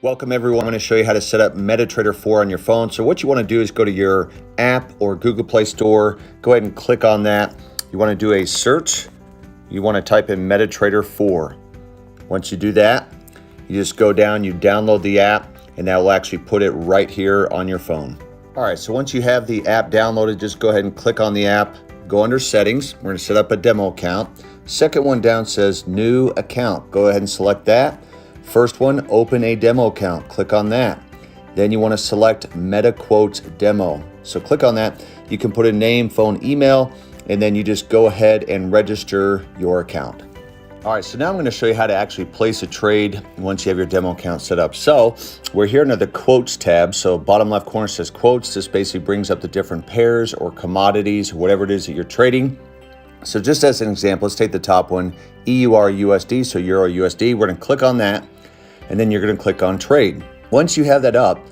Welcome everyone. I'm going to show you how to set up MetaTrader 4 on your phone. So what you want to do is go to your app or Google Play Store. Go ahead and click on that. You want to do a search. You want to type in MetaTrader 4. Once you do that, you just go down, you download the app, and that will actually put it right here on your phone. All right, so once you have the app downloaded, just go ahead and click on the app. Go under settings. We're going to set up a demo account. Second one down says new account. Go ahead and select that. First one, open a demo account. Click on that. Then you want to select MetaQuote Demo. So click on that. You can put a name, phone, email, and then you just go ahead and register your account. All right, so now I'm going to show you how to actually place a trade once you have your demo account set up. So we're here under the quotes tab. So bottom left corner says quotes. This basically brings up the different pairs or commodities, whatever it is that you're trading. So just as an example, let's take the top one, EUR USD, so Euro USD. We're going to click on that, and then you're going to click on trade. Once you have that up,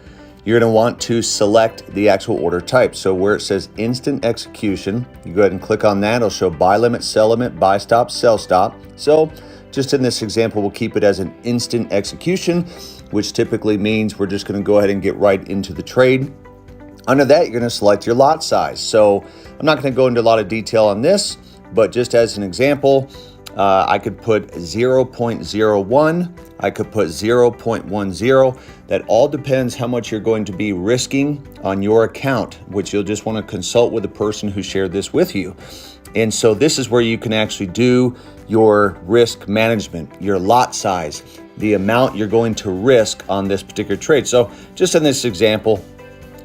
you're going to want to select the actual order type. So where it says instant execution, you go ahead and click on that. It'll show buy limit, sell limit, buy stop, sell stop. So just in this example, we'll keep it as an instant execution, which typically means we're just going to go ahead and get right into the trade. Under that, you're going to select your lot size. So I'm not going to go into a lot of detail on this, but just as an example, I could put 0.01, I could put 0.10. That all depends how much you're going to be risking on your account, which you'll just want to consult with the person who shared this with you. And so this is where you can actually do your risk management, your lot size, the amount you're going to risk on this particular trade. So just in this example,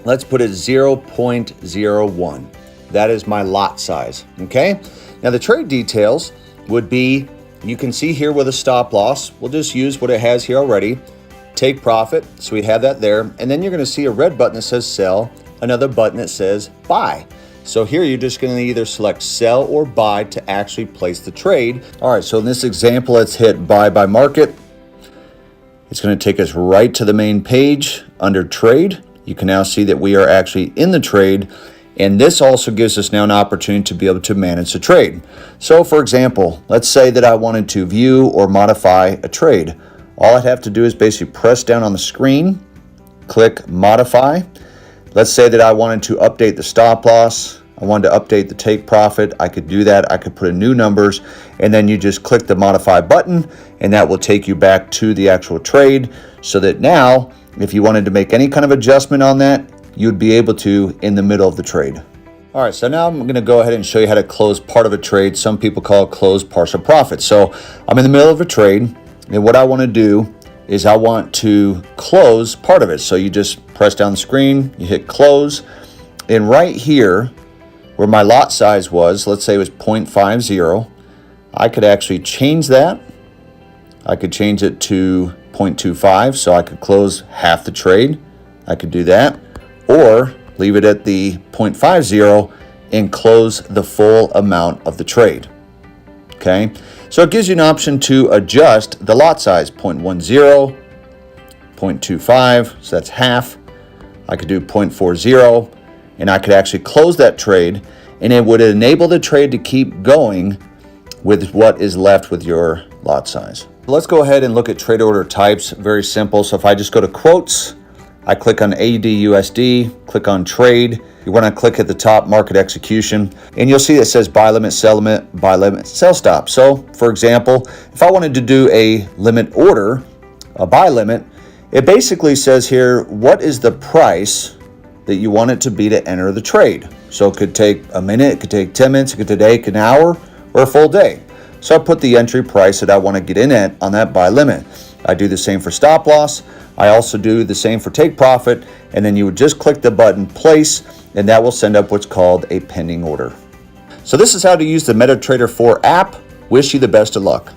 let's put it 0.01. That is my lot size, okay? Now the trade details would be, you can see here with a stop loss, we'll just use what it has here already, take profit, so we have that there, and then you're gonna see a red button that says sell, another button that says buy. So here you're just gonna either select sell or buy to actually place the trade. All right, so in this example, let's hit buy by market. It's gonna take us right to the main page under trade. You can now see that we are actually in the trade. And this also gives us now an opportunity to be able to manage the trade. So for example, let's say that I wanted to view or modify a trade. All I'd have to do is basically press down on the screen, click modify. Let's say that I wanted to update the stop loss. I wanted to update the take profit. I could do that. I could put in new numbers, and then you just click the modify button, and that will take you back to the actual trade, so that now, if you wanted to make any kind of adjustment on that, you'd be able to in the middle of the trade. All right, so now I'm going to go ahead and show you how to close part of a trade. Some people call it close partial profit. So I'm in the middle of a trade, and what I want to do is I want to close part of it. So you just press down the screen, you hit close, and right here where my lot size was, let's say it was 0.50, I could actually change that. I could change it to 0.25, so I could close half the trade. I could do that. Or leave it at the 0.50 and close the full amount of the trade, okay? So it gives you an option to adjust the lot size, 0.10, 0.25, so that's half. I could do 0.40, and I could actually close that trade, and it would enable the trade to keep going with what is left with your lot size. Let's go ahead and look at trade order types. Very simple. So if I just go to quotes, I click on AUD/USD, click on trade. You want to click at the top, market execution, and you'll see it says buy limit, sell limit, buy limit, sell stop. So for example, if I wanted to do a limit order, a buy limit, it basically says here, what is the price that you want it to be to enter the trade? So it could take a minute, it could take 10 minutes, it could take an hour, or a full day. So I put the entry price that I want to get in at on that buy limit. I do the same for stop loss. I also do the same for take profit, and then you would just click the button place, and that will send up what's called a pending order. So this is how to use the MetaTrader 4 app. Wish you the best of luck.